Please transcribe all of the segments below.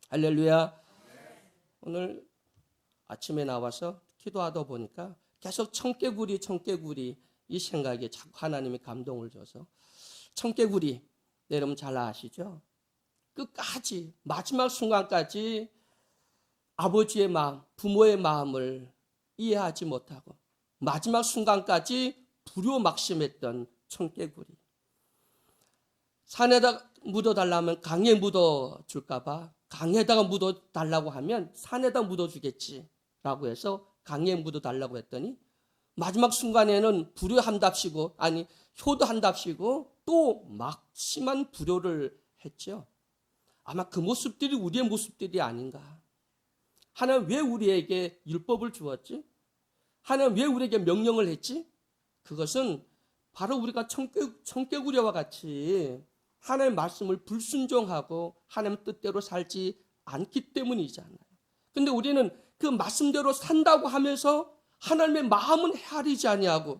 할렐루야. 오늘 아침에 나와서 기도하다 보니까 계속 청개구리 이 생각에 자꾸 하나님이 감동을 줘서 청개구리, 여러분 잘 아시죠? 끝까지 마지막 순간까지 아버지의 마음, 부모의 마음을 이해하지 못하고 마지막 순간까지 불효막심했던 청개구리. 산에다 묻어달라면 강에 묻어줄까 봐 강에다가 묻어달라고 하면 산에다 묻어주겠지라고 해서 강에 묻어달라고 했더니 마지막 순간에는 불효한답시고 아니 효도한답시고 또 막심한 불효를 했죠. 아마 그 모습들이 우리의 모습들이 아닌가. 하나님 왜 우리에게 율법을 주었지? 하나님 왜 우리에게 명령을 했지? 그것은 바로 우리가 청개구리와 같이 하나님의 말씀을 불순종하고 하나님 뜻대로 살지 않기 때문이잖아요. 근데 우리는 그 말씀대로 산다고 하면서 하나님의 마음은 헤아리지 아니하고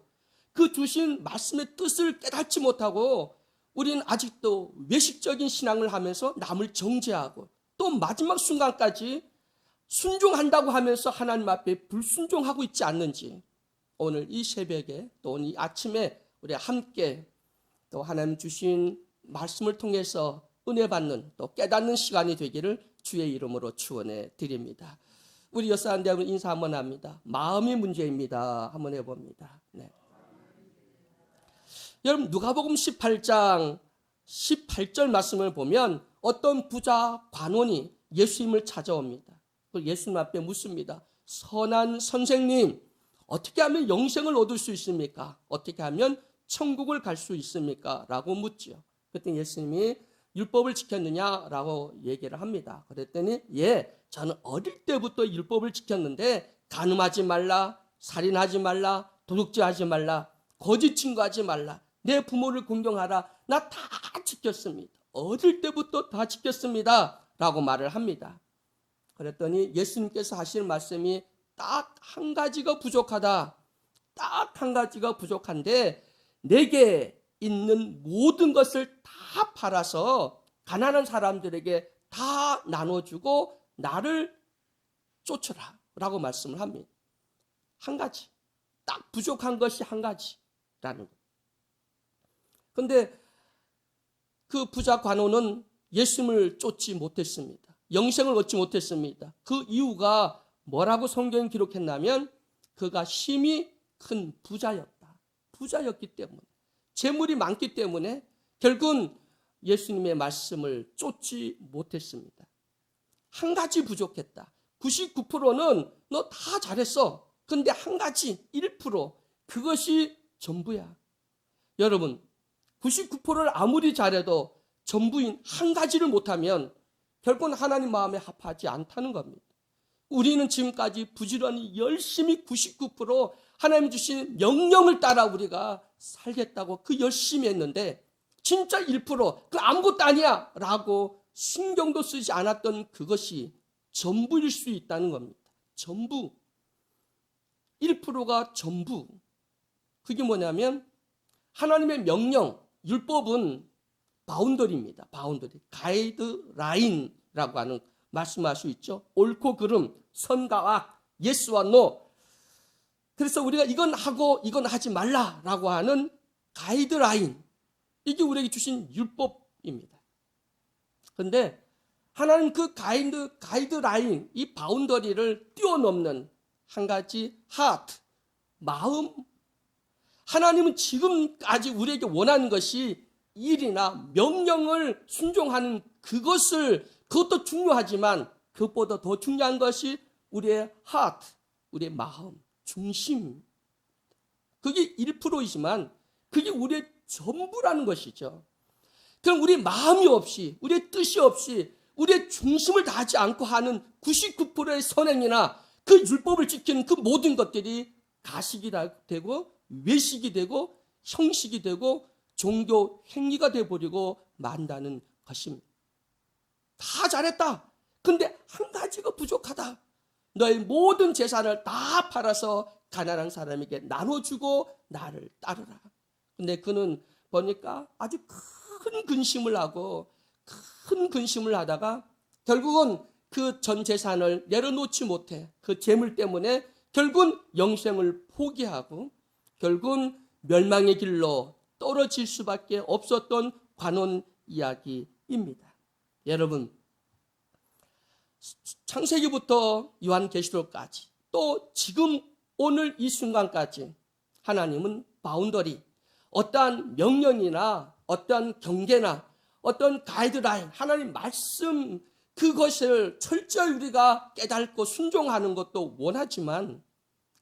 그 주신 말씀의 뜻을 깨닫지 못하고 우리는 아직도 외식적인 신앙을 하면서 남을 정죄하고 또 마지막 순간까지 순종한다고 하면서 하나님 앞에 불순종하고 있지 않는지 오늘 이 새벽에 또 오늘 이 아침에 우리 함께 또 하나님 주신 말씀을 통해서 은혜 받는 또 깨닫는 시간이 되기를 주의 이름으로 축원해 드립니다. 우리 여사님들 여러분 인사 한번 합니다. 마음이 문제입니다. 한번 해봅니다. 네. 여러분 누가복음 18장 18절 말씀을 보면 어떤 부자 관원이 예수님을 찾아옵니다. 예수님 앞에 묻습니다. 선한 선생님, 어떻게 하면 영생을 얻을 수 있습니까? 어떻게 하면 천국을 갈 수 있습니까? 라고 묻지요. 그때 예수님이 율법을 지켰느냐라고 얘기를 합니다. 그랬더니 저는 어릴 때부터 율법을 지켰는데 간음하지 말라, 살인하지 말라, 도둑질하지 말라, 거짓 증거하지 말라, 내 부모를 존경하라. 나 다 지켰습니다. 어릴 때부터 다 지켰습니다. 라고 말을 합니다. 그랬더니 예수님께서 하시는 말씀이 딱 한 가지가 부족하다. 딱 한 가지가 부족한데 내게 있는 모든 것을 다 팔아서 가난한 사람들에게 다 나눠주고 나를 쫓으라 라고 말씀을 합니다. 한 가지. 딱 부족한 것이 한 가지라는 것. 그런데 그 부자 관원은 예수님을 쫓지 못했습니다. 영생을 얻지 못했습니다. 그 이유가 뭐라고 성경에 기록했냐면 그가 심히 큰 부자였다. 부자였기 때문에 재물이 많기 때문에 결국은 예수님의 말씀을 쫓지 못했습니다. 한 가지 부족했다. 99%는 너 다 잘했어. 근데 한 가지 1% 그것이 전부야. 여러분 99%를 아무리 잘해도 전부인 한 가지를 못하면 결국은 하나님 마음에 합하지 않다는 겁니다. 우리는 지금까지 부지런히 열심히 99% 하나님 주신 명령을 따라 우리가 살겠다고 그 열심히 했는데 진짜 1% 아무것도 아니야 라고 신경도 쓰지 않았던 그것이 전부일 수 있다는 겁니다. 전부. 1%가 전부. 그게 뭐냐면 하나님의 명령, 율법은 바운더리입니다. 바운더리. 가이드라인이라고 하는 말씀할 수 있죠. 옳고 그름, 선과 악, 예스와 노. 그래서 우리가 이건 하고 이건 하지 말라라고 하는 가이드라인. 이게 우리에게 주신 율법입니다. 그런데 하나님 그 가이드라인, 이 바운더리를 뛰어넘는 한 가지 하트, 마음. 하나님은 지금까지 우리에게 원하는 것이 일이나 명령을 순종하는 그것도 중요하지만 그것보다 더 중요한 것이 우리의 하트, 우리의 마음, 중심. 그게 1%이지만 그게 우리의 전부라는 것이죠. 그럼 우리 마음이 없이, 우리의 뜻이 없이, 우리의 중심을 다하지 않고 하는 99%의 선행이나 그 율법을 지키는 그 모든 것들이 가식이 되고 외식이 되고 형식이 되고 종교 행위가 되어버리고 만다는 것입니다. 다 잘했다. 근데 한 가지가 부족하다. 너의 모든 재산을 다 팔아서 가난한 사람에게 나눠주고 나를 따르라. 근데 그는 보니까 아주 큰 근심을 하다가 결국은 그 전 재산을 내려놓지 못해 그 재물 때문에 결국은 영생을 포기하고 결국은 멸망의 길로 떨어질 수밖에 없었던 관원 이야기입니다. 여러분, 창세기부터 요한계시록까지 또 지금 오늘 이 순간까지 하나님은 바운더리, 어떠한 명령이나 어떠한 경계나 어떤 가이드라인, 하나님 말씀 그것을 철저히 우리가 깨닫고 순종하는 것도 원하지만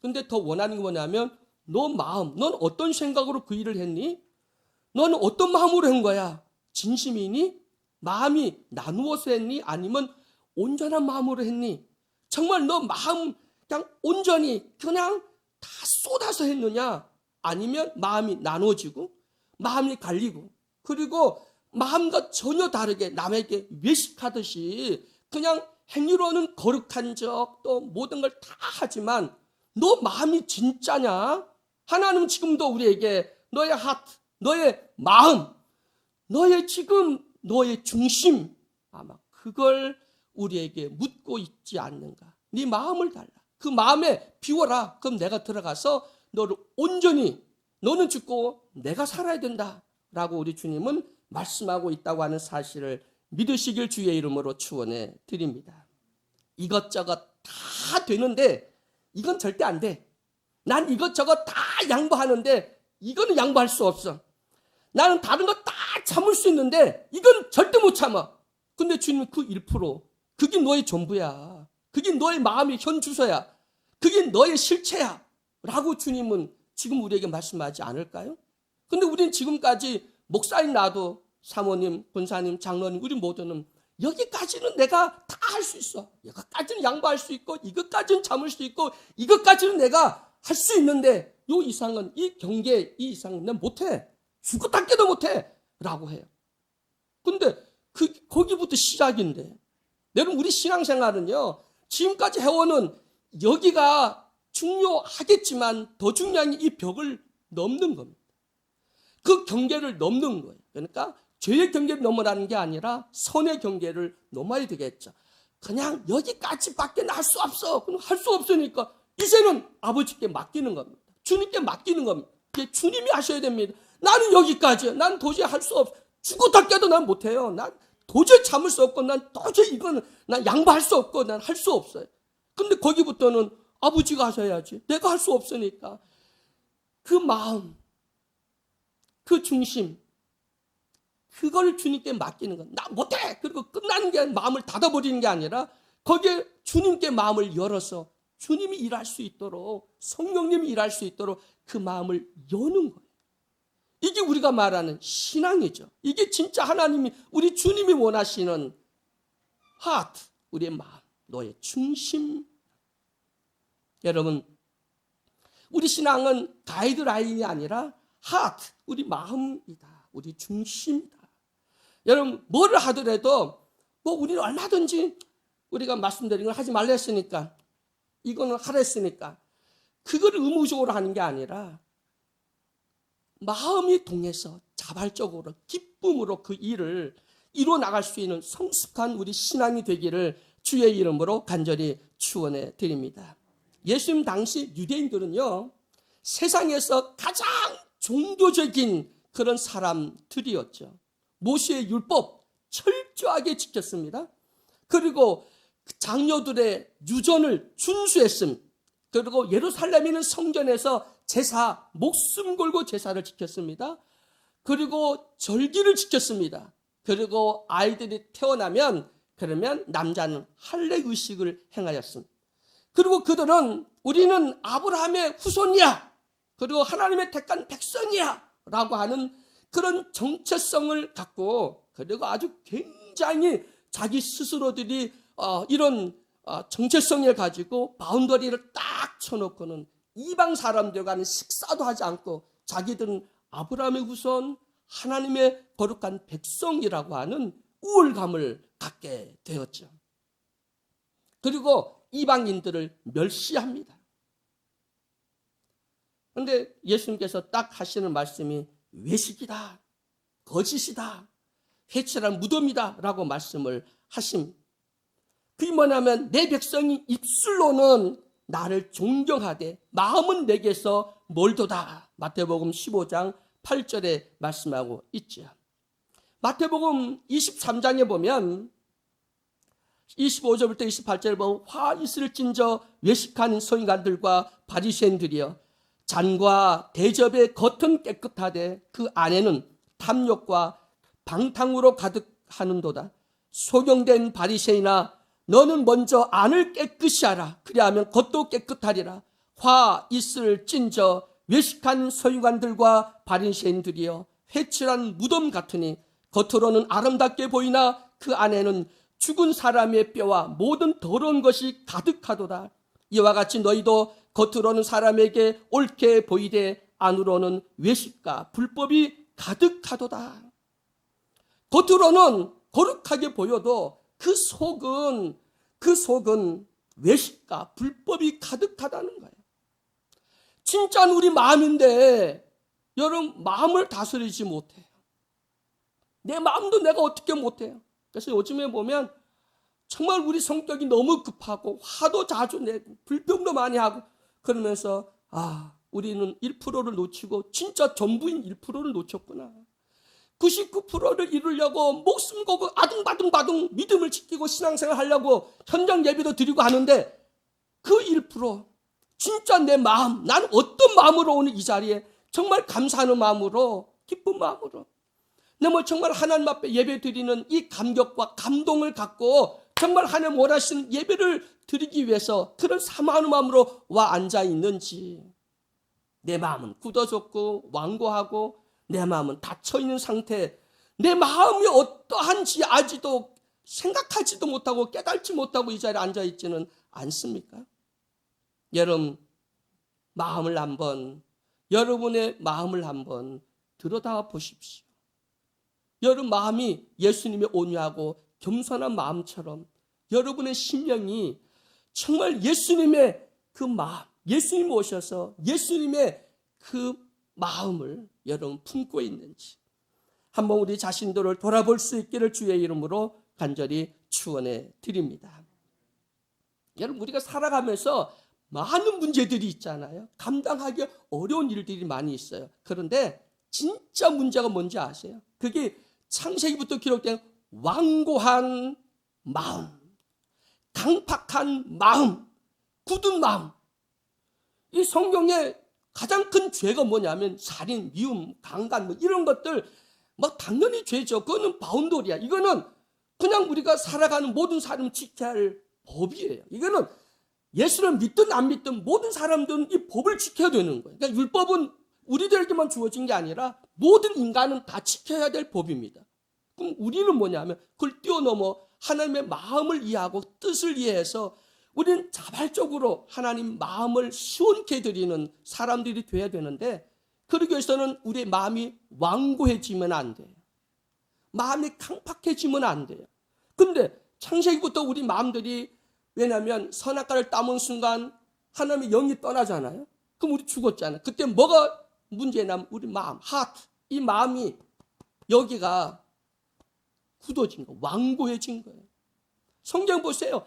근데 더 원하는 게 뭐냐면 너 마음, 넌 어떤 생각으로 그 일을 했니? 너는 어떤 마음으로 한 거야? 진심이니? 마음이 나누어서 했니? 아니면 온전한 마음으로 했니? 정말 너 마음 그냥 온전히 그냥 다 쏟아서 했느냐? 아니면 마음이 나눠지고 마음이 갈리고 그리고 마음과 전혀 다르게 남에게 외식하듯이 그냥 행위로는 거룩한 적 또 모든 걸 다 하지만 너 마음이 진짜냐? 하나님은 지금도 우리에게 너의 하트, 너의 마음, 너의 지금 너의 중심 아마 그걸 우리에게 묻고 있지 않는가? 네 마음을 달라. 그 마음에 비워라. 그럼 내가 들어가서 너를 온전히 너는 죽고 내가 살아야 된다라고 우리 주님은 말씀하고 있다고 하는 사실을 믿으시길 주의 이름으로 축원해 드립니다. 이것저것 다 되는데 이건 절대 안 돼. 난 이것저것 다 양보하는데 이거는 양보할 수 없어. 나는 다른 거 다 참을 수 있는데 이건 절대 못 참아. 근데 주님은 그 1%, 그게 너의 전부야. 그게 너의 마음의 현 주소야. 그게 너의 실체야. 라고 주님은 지금 우리에게 말씀하지 않을까요? 근데 우리는 지금까지 목사님 나도 사모님, 권사님, 장로님 우리 모두는 여기까지는 내가 다 할 수 있어. 여기까지는 양보할 수 있고 이것까지는 참을 수 있고 이것까지는 내가 할 수 있는데 요 이상은 이 경계 이 이상은 난 못해. 죽었다 깨도 못해. 라고 해요. 근데 거기부터 시작인데 여러분 우리 신앙생활은요 지금까지 해오는 여기가 중요하겠지만 더 중요한 게 이 벽을 넘는 겁니다. 그 경계를 넘는 거예요. 그러니까 죄의 경계를 넘어라는 게 아니라 선의 경계를 넘어야 되겠죠. 그냥 여기까지밖에 할 수 없어. 그럼 할 수 없으니까 이제는 아버지께 맡기는 겁니다. 주님께 맡기는 겁니다. 주님이 하셔야 됩니다. 나는 여기까지야. 난 도저히 할 수 없어. 죽었다 깨도 난 못해요. 난 도저히 참을 수 없고 난 도저히 이거는 난 양보할 수 없고 난 할 수 없어요. 근데 거기부터는 아버지가 하셔야지. 내가 할 수 없으니까. 그 마음, 그 중심, 그걸 주님께 맡기는 건 나 못해. 그리고 끝나는 게 마음을 닫아버리는 게 아니라 거기에 주님께 마음을 열어서 주님이 일할 수 있도록 성령님이 일할 수 있도록 그 마음을 여는 거예요. 이게 우리가 말하는 신앙이죠. 이게 진짜 하나님이 우리 주님이 원하시는 하트, 우리의 마음, 너의 중심. 여러분 우리 신앙은 가이드라인이 아니라 하트, 우리 마음이다. 우리 중심이다. 여러분 뭐를 하더라도 뭐 우리는 얼마든지 우리가 말씀드린 걸 하지 말라 했으니까 이거는 하라 했으니까 그걸 의무적으로 하는 게 아니라 마음이 동해서 자발적으로 기쁨으로 그 일을 이루어 나갈 수 있는 성숙한 우리 신앙이 되기를 주의 이름으로 간절히 축원해 드립니다. 예수님 당시 유대인들은요 세상에서 가장 종교적인 그런 사람들이었죠. 모세의 율법 철저하게 지켰습니다. 그리고 장녀들의 유전을 준수했습니다. 그리고 예루살렘에 있는 성전에서 제사, 목숨 걸고 제사를 지켰습니다. 그리고 절기를 지켰습니다. 그리고 아이들이 태어나면 그러면 남자는 할례 의식을 행하였습니다. 그리고 그들은 우리는 아브라함의 후손이야. 그리고 하나님의 택한 백성이야. 라고 하는 그런 정체성을 갖고 그리고 아주 굉장히 자기 스스로들이 이런 정체성을 가지고 바운더리를 딱 쳐놓고는 이방 사람들과는 식사도 하지 않고 자기들은 아브라함의 후손 하나님의 거룩한 백성이라고 하는 우월감을 갖게 되었죠. 그리고 이방인들을 멸시합니다. 그런데 예수님께서 딱 하시는 말씀이 외식이다, 거짓이다, 회칠한 무덤이다 라고 말씀을 하십니다. 그게 뭐냐면 내 백성이 입술로는 나를 존경하되 마음은 내게서 멀도다. 마태복음 15장 8절에 말씀하고 있죠. 마태복음 23장에 보면 25절부터 28절에 보면 화 있을진저 외식하는 서기관들과 바리새인들이여 잔과 대접의 겉은 깨끗하되 그 안에는 탐욕과 방탕으로 가득하는도다. 소경된 바리새인아 너는 먼저 안을 깨끗이 하라. 그리하면 겉도 깨끗하리라. 화 있을진저 외식한 서기관들과 바리새인들이여 회칠한 무덤 같으니 겉으로는 아름답게 보이나 그 안에는 죽은 사람의 뼈와 모든 더러운 것이 가득하도다. 이와 같이 너희도 겉으로는 사람에게 옳게 보이되 안으로는 외식과 불법이 가득하도다. 겉으로는 거룩하게 보여도 그 속은 외식과 불법이 가득하다는 거예요. 진짜 우리 마음인데 여러분 마음을 다스리지 못해요. 내 마음도 내가 어떻게 못해요. 그래서 요즘에 보면 정말 우리 성격이 너무 급하고 화도 자주 내고 불평도 많이 하고 그러면서 우리는 1%를 놓치고 진짜 전부인 1%를 놓쳤구나. 99%를 이루려고 목숨 걸고 아둥바둥 믿음을 지키고 신앙생활 하려고 현장 예배도 드리고 하는데 그 1% 진짜 내 마음, 나는 어떤 마음으로 오늘 이 자리에 정말 감사하는 마음으로 기쁜 마음으로 정말 하나님 앞에 예배 드리는 이 감격과 감동을 갖고 정말 하나님 원하시는 예배를 드리기 위해서 그런 사모하는 마음으로 와 앉아 있는지 내 마음은 굳어졌고 완고하고 내 마음은 닫혀있는 상태, 내 마음이 어떠한지 아직도 생각하지도 못하고 깨달지 못하고 이 자리에 앉아있지는 않습니까? 여러분의 마음을 한번 들여다 보십시오. 여러분 마음이 예수님의 온유하고 겸손한 마음처럼 여러분의 심령이 정말 예수님의 그 마음, 예수님 오셔서 예수님의 그 마음을 여러분 품고 있는지 한번 우리 자신들을 돌아볼 수 있기를 주의 이름으로 간절히 축원해 드립니다. 여러분 우리가 살아가면서 많은 문제들이 있잖아요. 감당하기 어려운 일들이 많이 있어요. 그런데 진짜 문제가 뭔지 아세요? 그게 창세기부터 기록된 완고한 마음, 강팍한 마음, 굳은 마음. 이 성경에 가장 큰 죄가 뭐냐면 살인, 미움, 강간 이런 것들 당연히 죄죠. 그거는 바운더리야. 이거는 그냥 우리가 살아가는 모든 사람 지켜야 할 법이에요. 이거는 예수를 믿든 안 믿든 모든 사람들은 이 법을 지켜야 되는 거예요. 그러니까 율법은 우리들에게만 주어진 게 아니라 모든 인간은 다 지켜야 될 법입니다. 그럼 우리는 뭐냐면 그걸 뛰어넘어 하나님의 마음을 이해하고 뜻을 이해해서 우리는 자발적으로 하나님 마음을 시원케 드리는 사람들이 돼야 되는데 그러기 위해서는 우리의 마음이 완고해지면 안 돼요. 마음이 강팍해지면 안 돼요. 근데 창세기부터 우리 마음들이 왜냐하면 선악과를 따먹은 순간 하나님의 영이 떠나잖아요. 그럼 우리 죽었잖아요. 그때 뭐가 문제냐면 우리 마음, 하트, 이 마음이 여기가 굳어진 거, 완고해진 거예요. 성경 보세요.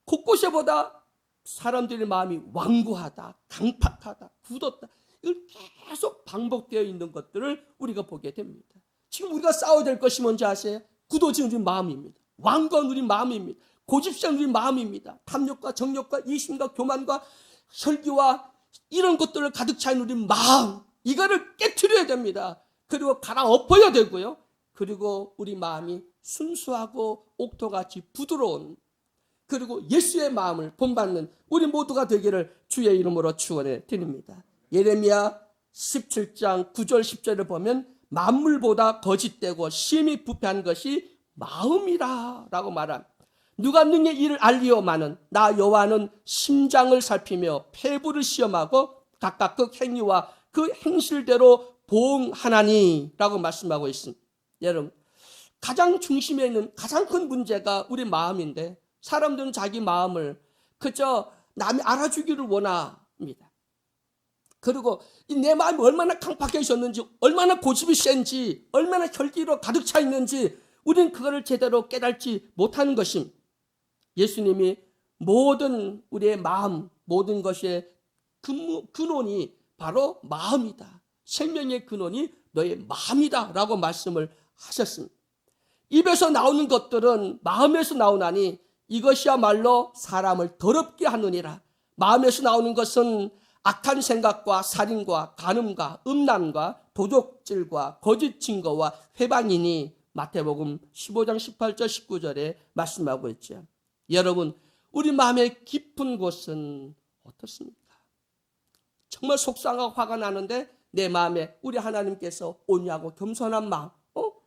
곳곳에보다 사람들의 마음이 완고하다, 강팍하다, 굳었다. 이걸 계속 반복되어 있는 것들을 우리가 보게 됩니다. 지금 우리가 싸워야 될 것이 뭔지 아세요? 굳어진 우리 마음입니다. 완고한 우리 마음입니다. 고집스러운 우리 마음입니다. 탐욕과 정욕과 이심과 교만과 혈기와 이런 것들을 가득 차인 우리 마음, 이거를 깨트려야 됩니다. 그리고 갈아엎어야 되고요. 그리고 우리 마음이 순수하고 옥토같이 부드러운 그리고 예수의 마음을 본받는 우리 모두가 되기를 주의 이름으로 축원해 드립니다. 예레미야 17장 9절 10절을 보면 만물보다 거짓되고 심히 부패한 것이 마음이라 라고 말합니다. 누가 능히 이를 알리오마는 나 여호와는 심장을 살피며 폐부를 시험하고 각각 그 행위와 그 행실대로 보응하나니 라고 말씀하고 있습니다. 여러분 가장 중심에 있는 가장 큰 문제가 우리 마음인데 사람들은 자기 마음을 그저 남이 알아주기를 원합니다. 그리고 내 마음이 얼마나 강팍해졌는지 얼마나 고집이 센지 얼마나 혈기로 가득 차 있는지 우리는 그거를 제대로 깨닫지 못하는 것입니다. 예수님이 모든 우리의 마음, 모든 것의 근원이 바로 마음이다. 생명의 근원이 너의 마음이다 라고 말씀을 하셨습니다. 입에서 나오는 것들은 마음에서 나오나니 이것이야말로 사람을 더럽게 하느니라. 마음에서 나오는 것은 악한 생각과 살인과 간음과 음란과 도적질과 거짓 증거와 회방이니 마태복음 15장 18절 19절에 말씀하고 있죠. 여러분, 우리 마음의 깊은 곳은 어떻습니까? 정말 속상하고 화가 나는데 내 마음에 우리 하나님께서 온유하고 겸손한 마음,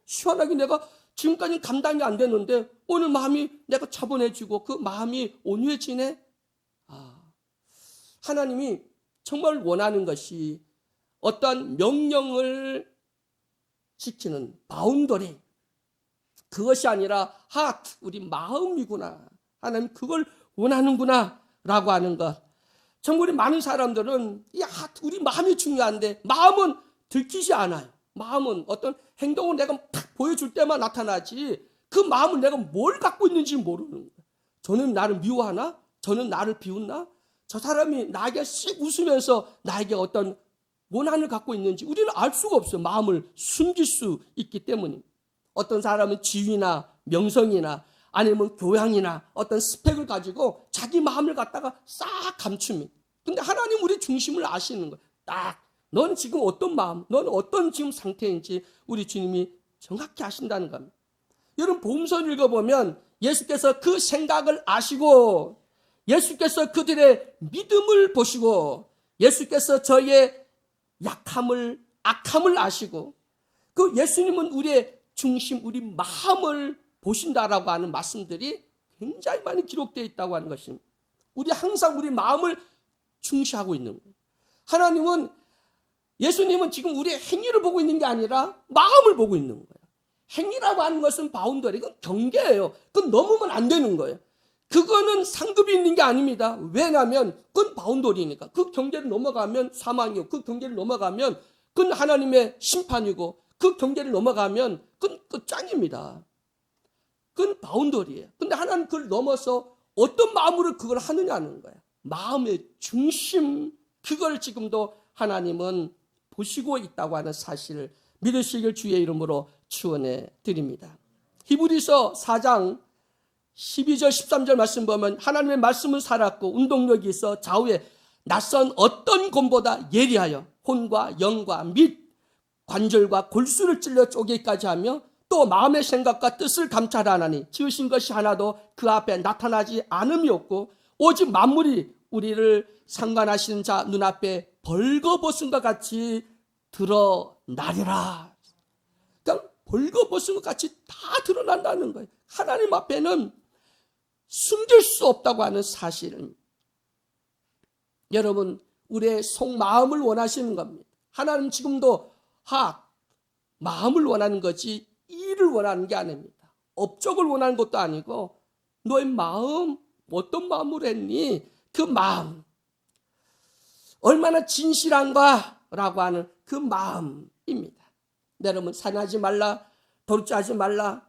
시원하게 내가 지금까지 감당이 안 됐는데 오늘 마음이 내가 차분해지고 그 마음이 온유해지네. 하나님이 정말 원하는 것이 어떠한 명령을 지키는 바운더리, 그것이 아니라 하트, 우리 마음이구나. 하나님 그걸 원하는구나 라고 하는 것. 정말 우리 많은 사람들은 이 하트, 우리 마음이 중요한데 마음은 들키지 않아요. 마음은 어떤 행동을 내가 탁 보여줄 때만 나타나지 그 마음을 내가 뭘 갖고 있는지 모르는 거예요. 저는 나를 미워하나? 저는 나를 비웃나? 저 사람이 나에게 씩 웃으면서 나에게 어떤 원한을 갖고 있는지 우리는 알 수가 없어요. 마음을 숨길 수 있기 때문입니다. 어떤 사람은 지위나 명성이나 아니면 교양이나 어떤 스펙을 가지고 자기 마음을 갖다가 싹 감춥니다. 근데 하나님 우리 중심을 아시는 거예요. 딱 넌 지금 어떤 마음, 넌 어떤 지금 상태인지 우리 주님이 정확히 아신다는 겁니다. 여러분 복음서를 읽어보면 예수께서 그 생각을 아시고 예수께서 그들의 믿음을 보시고 예수께서 저희의 약함을, 악함을 아시고 그 예수님은 우리의 중심, 우리 마음을 보신다라고 하는 말씀들이 굉장히 많이 기록되어 있다고 하는 것입니다. 우리 항상 우리 마음을 중시하고 있는 거예요. 하나님은, 예수님은 지금 우리의 행위를 보고 있는 게 아니라 마음을 보고 있는 거예요. 행위라고 하는 것은 바운더리, 그건 경계예요. 그건 넘으면 안 되는 거예요. 그거는 상급이 있는 게 아닙니다. 왜냐하면 그건 바운더리니까. 그 경계를 넘어가면 사망이고 그 경계를 넘어가면 그건 하나님의 심판이고 그 경계를 넘어가면 그건 끝장입니다. 그건 바운더리예요. 근데 하나님 그걸 넘어서 어떤 마음으로 그걸 하느냐는 거예요. 마음의 중심, 그걸 지금도 하나님은 보시고 있다고 하는 사실을 믿으시길 주의 이름으로 축원해 드립니다. 히브리서 4장 12절 13절 말씀 보면 하나님의 말씀은 살았고 운동력이 있어 좌우에 낯선 어떤 곰보다 예리하여 혼과 영과 및 관절과 골수를 찔러 쪼개기까지 하며 또 마음의 생각과 뜻을 감찰하나니 지으신 것이 하나도 그 앞에 나타나지 않음이 없고 오직 만물이 우리를 상관하시는 자 눈앞에 벌거벗은 것 같이 드러나리라. 그러니까 벌거벗은 것 같이 다 드러난다는 거예요. 하나님 앞에는 숨길 수 없다고 하는 사실입니다. 여러분, 우리의 속마음을 원하시는 겁니다. 하나님 지금도 마음을 원하는 거지 일을 원하는 게 아닙니다. 업적을 원하는 것도 아니고 너의 마음, 어떤 마음으로 했니? 그 마음, 얼마나 진실한가 라고 하는 그 마음입니다. 여러분, 살인하지 말라, 도둑질하지 말라,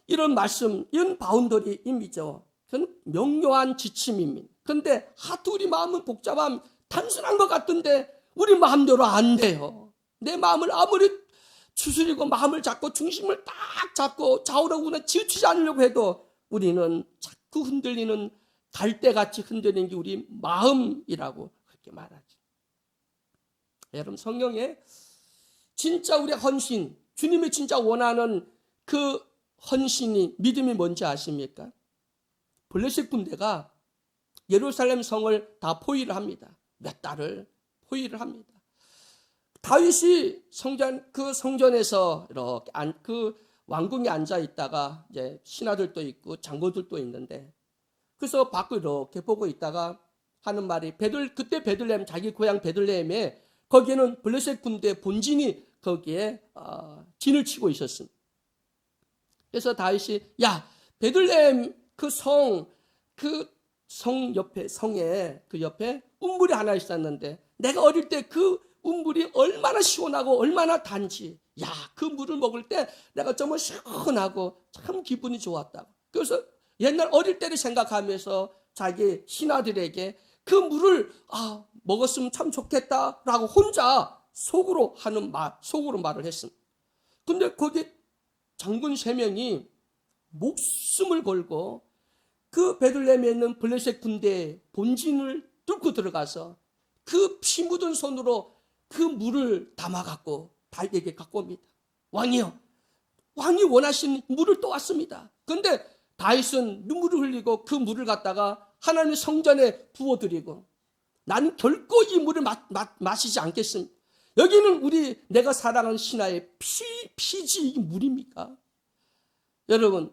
이런 말씀, 이런 바운더리임이죠. 그건 명료한 지침입니다. 그런데 하도 우리 마음은 복잡함, 단순한 것 같은데 우리 마음대로 안 돼요. 내 마음을 아무리 추스리고 마음을 잡고 중심을 딱 잡고 좌우로구나 치우치지 않으려고 해도 우리는 자꾸 흔들리는 갈대같이 흔들리는 게 우리 마음이라고 그렇게 말하죠. 여러분, 성경에 진짜 우리의 헌신, 주님이 진짜 원하는 그 헌신이, 믿음이 뭔지 아십니까? 블레셋 군대가 예루살렘 성을 다 포위를 합니다. 몇 달을 포위를 합니다. 다윗이 그 성전에서 이렇게 그 왕궁에 앉아 있다가 이제 신하들도 있고 장로들도 있는데 그래서 밖을 이렇게 보고 있다가 하는 말이 그때 베들레헴, 자기 고향 베들레헴에 거기에는 블레셋 군대 본진이 거기에 진을 치고 있었습니다. 그래서 다윗이 베들레헴 그 성 옆에, 성에 그 옆에 운물이 하나 있었는데 내가 어릴 때 그 운물이 얼마나 시원하고 얼마나 단지, 그 물을 먹을 때 내가 정말 시원하고 참 기분이 좋았다고. 그래서 옛날 어릴 때를 생각하면서 자기 신하들에게 그 물을 먹었으면 참 좋겠다라고 혼자 속으로 말을 했습니다. 근데 거기 장군 3명이 목숨을 걸고 그 베들레헴에 있는 블레셋 군대의 본진을 뚫고 들어가서 그 피 묻은 손으로 그 물을 담아갖고 다윗에게 갖고 옵니다. 왕이요, 왕이 원하신 물을 또 왔습니다. 그런데 다윗은 눈물을 흘리고 그 물을 갖다가 하나님의 성전에 부어드리고, 나는 결코 이 물을 마시지 않겠습니다. 여기는 내가 사랑하는 신하의 피지, 이게 물입니까? 여러분,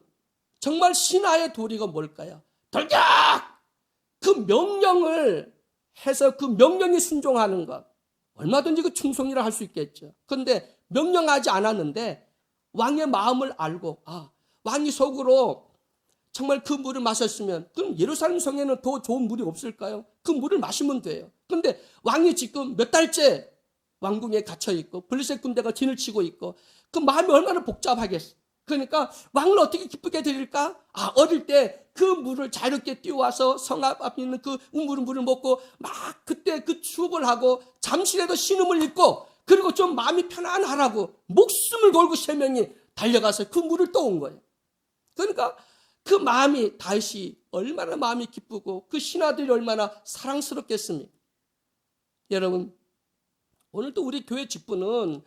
정말 신하의 도리가 뭘까요? 돌격! 그 명령을 해서 그 명령에 순종하는 것. 얼마든지 그 충성이라 할 수 있겠죠. 그런데 명령하지 않았는데 왕의 마음을 알고, 왕이 속으로 정말 그 물을 마셨으면 그럼 예루살렘 성에는 더 좋은 물이 없을까요? 그 물을 마시면 돼요. 그런데 왕이 지금 몇 달째 왕궁에 갇혀 있고 블레셋 군대가 진을 치고 있고 그 마음이 얼마나 복잡하겠어. 그러니까 왕을 어떻게 기쁘게 드릴까? 어릴 때 그 물을 자유롭게 뛰어와서 성 앞에 있는 그 물을 먹고 막 그때 그 추억을 하고 잠시라도 신음을 잊고 그리고 좀 마음이 편안하라고 목숨을 걸고 3명이 달려가서 그 물을 떠온 거예요. 그러니까 그 마음이, 다윗이 얼마나 마음이 기쁘고 그 신하들이 얼마나 사랑스럽겠습니까? 여러분, 오늘도 우리 교회 직분은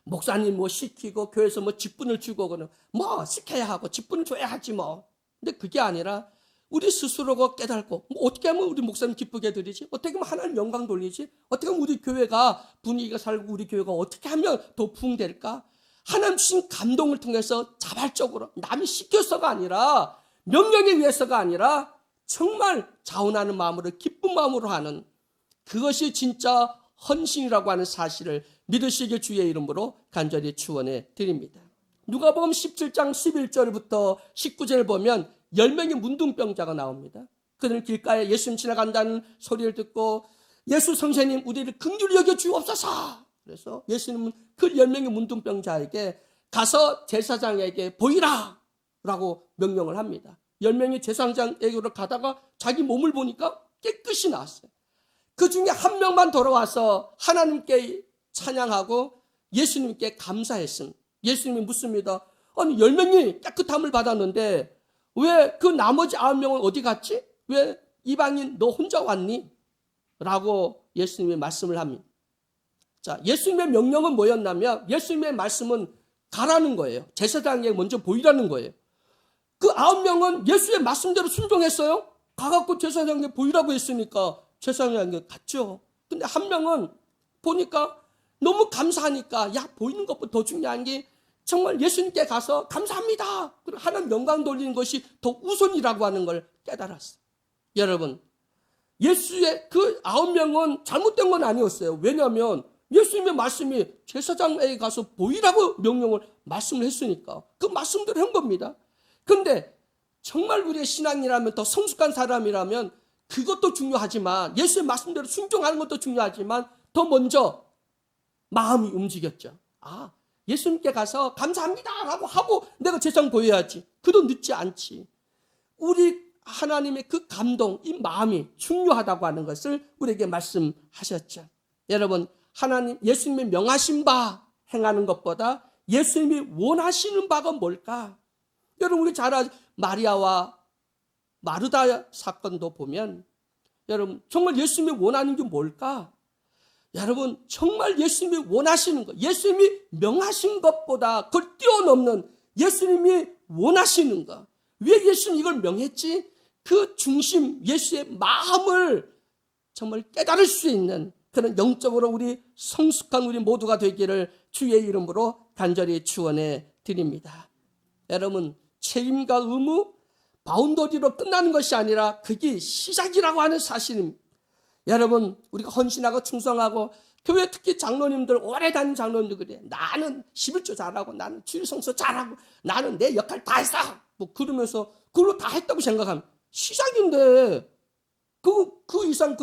목사님 시키고 교회에서 직분을 주고 그러면 시켜야 하고 직분을 줘야 하지 뭐. 근데 그게 아니라 우리 스스로가 깨닫고 어떻게 하면 우리 목사님 기쁘게 드리지? 어떻게 하면 하나님 영광 돌리지? 어떻게 하면 우리 교회가 분위기가 살고 우리 교회가 어떻게 하면 더 부흥될까? 하나님 주신 감동을 통해서 자발적으로 남이 시켜서가 아니라 명령에 의해서가 아니라 정말 자원하는 마음으로 기쁜 마음으로 하는 그것이 진짜 헌신이라고 하는 사실을 믿으시길 주의 이름으로 간절히 축원해 드립니다. 누가복음 17장 11절부터 19절을 보면 10명의 문둥병자가 나옵니다. 그들은 길가에 예수님 지나간다는 소리를 듣고 예수 선생님 우리를 긍휼히 여겨 주옵소서. 그래서 예수님은 그 10명의 문둥병자에게 가서 제사장에게 보이라 라고 명령을 합니다. 10명이 제사장에게로 가다가 자기 몸을 보니까 깨끗이 나왔어요. 그 중에 한 명만 돌아와서 하나님께 찬양하고 예수님께 감사했습니다. 예수님이 묻습니다. 아니 10명이 깨끗함을 받았는데 왜 그 나머지 9명은 어디 갔지? 왜 이방인 너 혼자 왔니? 라고 예수님이 말씀을 합니다. 자, 예수님의 명령은 뭐였냐면 예수님의 말씀은 가라는 거예요. 제사장에게 먼저 보이라는 거예요. 그 9명은 예수의 말씀대로 순종했어요. 가갖고 제사장에게 보이라고 했으니까 제사장에게 갔죠. 근데 한 명은 보니까 너무 감사하니까 보이는 것보다 더 중요한 게 정말 예수님께 가서 감사합니다. 그리고 하나님 영광 돌리는 것이 더 우선이라고 하는 걸 깨달았어요. 여러분, 예수의 그 9명은 잘못된 건 아니었어요. 왜냐하면 예수님의 말씀이 제사장에게 가서 보이라고 말씀을 했으니까 그 말씀대로 한 겁니다. 그런데 정말 우리의 신앙이라면 더 성숙한 사람이라면 그것도 중요하지만 예수의 말씀대로 순종하는 것도 중요하지만 더 먼저 마음이 움직였죠. 예수님께 가서 감사합니다 라고 하고 내가 제사장 보여야지. 그도 늦지 않지. 우리 하나님의 그 감동, 이 마음이 중요하다고 하는 것을 우리에게 말씀하셨죠. 여러분, 하나님, 예수님이 명하신 바 행하는 것보다 예수님이 원하시는 바가 뭘까? 여러분, 우리 잘 아는 마리아와 마르다 사건도 보면 여러분, 정말 예수님이 원하는 게 뭘까? 여러분, 정말 예수님이 원하시는 것, 예수님이 명하신 것보다 그걸 뛰어넘는 예수님이 원하시는 것. 왜 예수님이 이걸 명했지? 그 중심, 예수의 마음을 정말 깨달을 수 있는 그런 영적으로 우리 성숙한 우리 모두가 되기를 주의 이름으로 간절히 축원해 드립니다. 여러분, 책임과 의무, 바운더리로 끝나는 것이 아니라 그게 시작이라고 하는 사실입니다. 여러분, 우리가 헌신하고 충성하고 교회 특히 장로님들, 오래 다닌 장로님들 그래. 나는 11조 잘하고 나는 주일 성서 잘하고 나는 내 역할 다 했어. 그러면서 그걸로 다 했다고 생각하면 시작인데 그 이상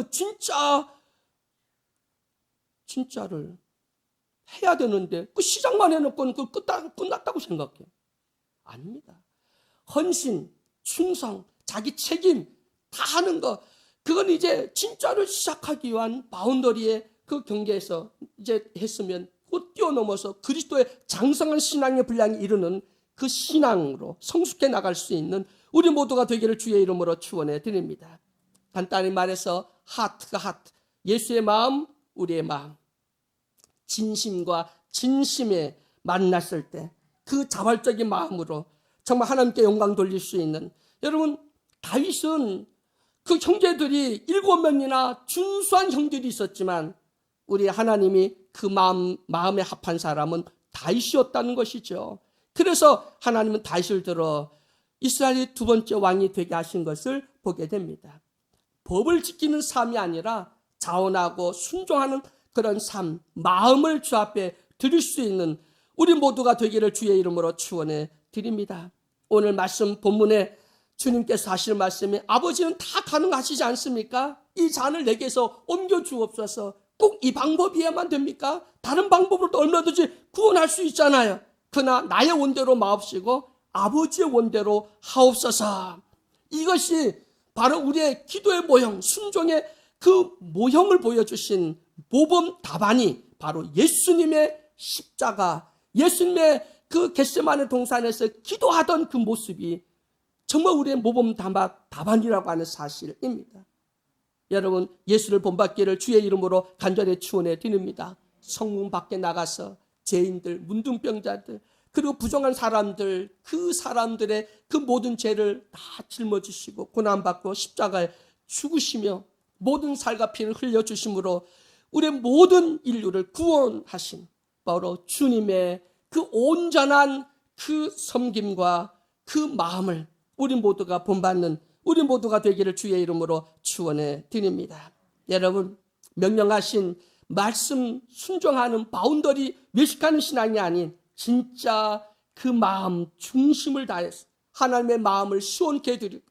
진짜를 해야 되는데 그 시작만 해놓고는 끝났다고 생각해요. 아닙니다. 헌신, 충성, 자기 책임 다 하는 거, 그건 이제 진짜로 시작하기 위한 바운더리의 그 경계에서 이제 했으면 곧 뛰어넘어서 그리스도의 장성한 신앙의 분량이 이르는 그 신앙으로 성숙해 나갈 수 있는 우리 모두가 되기를 주의 이름으로 축원해 드립니다. 간단히 말해서 하트가 하트, 예수의 마음, 우리의 마음, 진심과 진심에 만났을 때 그 자발적인 마음으로 정말 하나님께 영광 돌릴 수 있는, 여러분 다윗은 그 형제들이 7명이나 준수한 형들이 있었지만 우리 하나님이 그 마음에 합한 사람은 다윗이었다는 것이죠. 그래서 하나님은 다윗을 들어 이스라엘의 두 번째 왕이 되게 하신 것을 보게 됩니다. 법을 지키는 삶이 아니라 자원하고 순종하는 그런 삶, 마음을 주 앞에 드릴 수 있는 우리 모두가 되기를 주의 이름으로 축원해 드립니다. 오늘 말씀 본문에 주님께서 하시는 말씀이 아버지는 다 가능하시지 않습니까? 이 잔을 내게서 옮겨 주옵소서. 꼭 이 방법이야만 됩니까? 다른 방법으로도 얼마든지 구원할 수 있잖아요. 그러나 나의 원대로 마옵시고 아버지의 원대로 하옵소서. 이것이 바로 우리의 기도의 모형, 순종의 그 모형을 보여주신 모범 답안이 바로 예수님의 십자가, 예수님의 그 겟세마네 동산에서 기도하던 그 모습이 정말 우리의 모범 답안이라고 하는 사실입니다. 여러분, 예수를 본받기를 주의 이름으로 간절히 축원해 드립니다. 성문 밖에 나가서 죄인들, 문둥병자들, 그리고 부정한 사람들, 그 사람들의 그 모든 죄를 다 짊어지시고 고난받고 십자가에 죽으시며 모든 살과 피를 흘려주심으로 우리의 모든 인류를 구원하신 바로 주님의 그 온전한 그 섬김과 그 마음을 우리 모두가 본받는 우리 모두가 되기를 주의 이름으로 축원해 드립니다. 여러분, 명령하신 말씀 순종하는 바운더리 외식하는 신앙이 아닌 진짜 그 마음 중심을 다해서 하나님의 마음을 시원케 해드리고,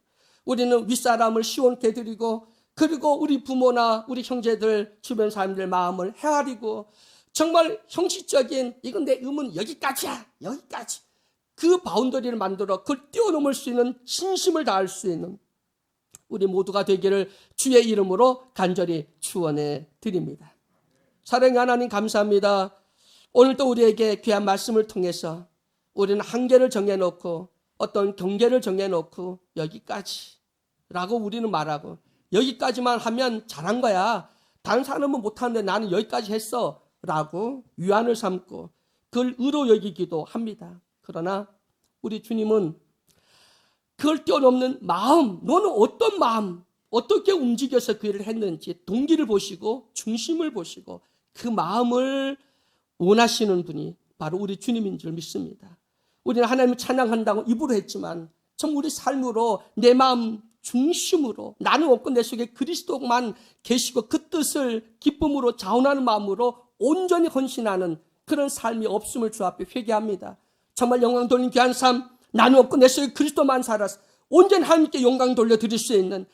우리는 윗사람을 시원케 해드리고, 그리고 우리 부모나 우리 형제들 주변 사람들 마음을 헤아리고, 정말 형식적인 이건 내 의무는 여기까지야, 여기까지, 그 바운더리를 만들어 그걸 뛰어넘을 수 있는 진심을 다할 수 있는 우리 모두가 되기를 주의 이름으로 간절히 축원해 드립니다. 사랑의 하나님, 감사합니다. 오늘도 우리에게 귀한 말씀을 통해서 우리는 한계를 정해놓고 어떤 경계를 정해놓고 여기까지라고 우리는 말하고, 여기까지만 하면 잘한 거야, 다른 사람은 못하는데 나는 여기까지 했어 라고 위안을 삼고 그걸 의로 여기기도 합니다. 그러나 우리 주님은 그걸 뛰어넘는 마음, 너는 어떤 마음, 어떻게 움직여서 그 일을 했는지 동기를 보시고 중심을 보시고 그 마음을 원하시는 분이 바로 우리 주님인 줄 믿습니다. 우리는 하나님을 찬양한다고 입으로 했지만 참 우리 삶으로 내 마음 중심으로, 나는 없고 내 속에 그리스도만 계시고 그 뜻을 기쁨으로 자원하는 마음으로 온전히 헌신하는 그런 삶이 없음을 주 앞에 회개합니다. 정말 영광 돌린 귀한 삶, 나는 없고 내 속에 그리스도만 살아서 온전히 하나님께 영광 돌려드릴 수 있는,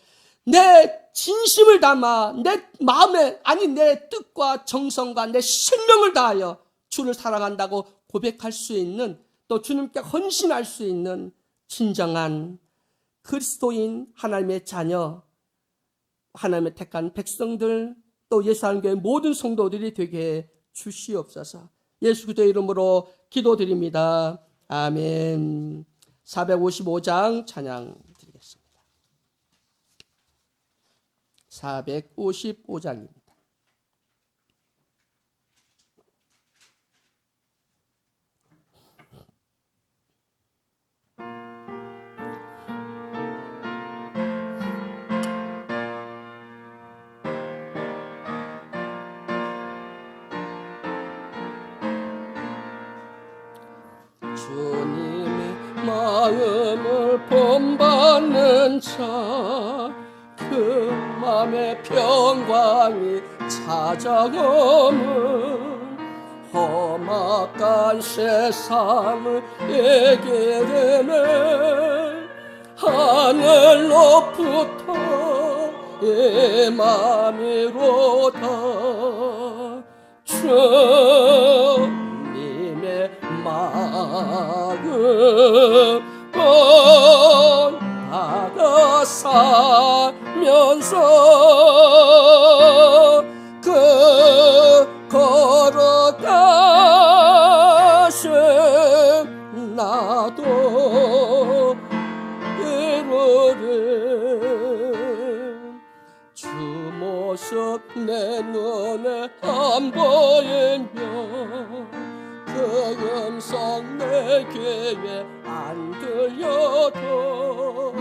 내 진심을 담아 내 마음에, 아니 내 뜻과 정성과 내 생명을 다하여 주를 사랑한다고 고백할 수 있는, 또 주님께 헌신할 수 있는 진정한 그리스도인 하나님의 자녀, 하나님의 택한 백성들, 또 예수님교회 모든 성도들이 되게 주시옵소서. 예수 그리스도의 이름으로 기도드립니다. 아멘. 455장 찬양 드리겠습니다. 455장입니다. 주님의 마음을 본받는 자, 그 마음의 평강이 찾아오면 험악한 세상을 이기게 되네. 하늘로부터 이 맘이로다. 주님의 마음 본받는 받아 살면서 걸어가신 나도 이루리 주 모습 내 눈에 안 보이면 그 음성 내 귀에 안 들려도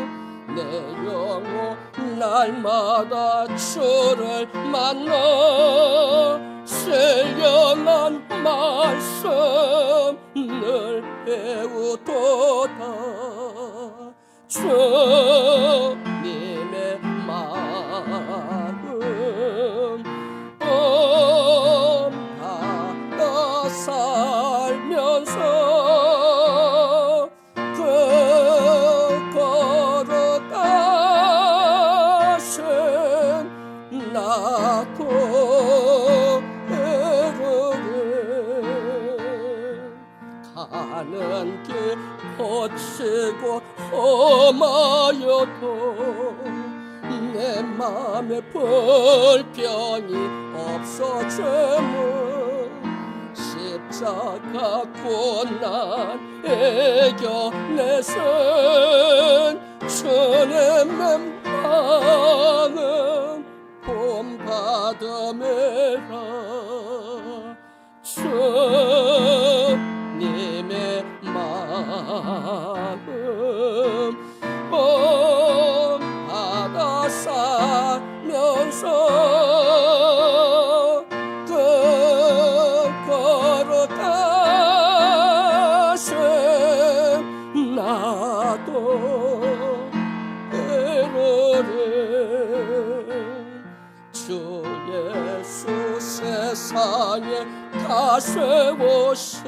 내 영혼 날마다 주를 만나 신령한 말씀을 배우도다 주님의 마음 받아 살면서 걸어가신 나도 가는 길 거치고 험하여도 내 맘에 불평이 없어짐은 십자가 고난 이겨내신 주님의 마음 본받음이라 주님의 마음 본받아 살면서 걸어가신 나도 이루리 주 예수 세상에 다세우신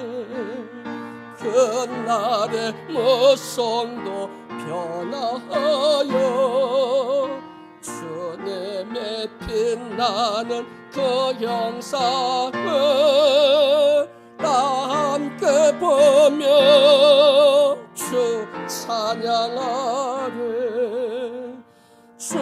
그날의 모성도 변화하여 주님의 빛나는 그 형상을 다 함께 보며 주 찬양하리 주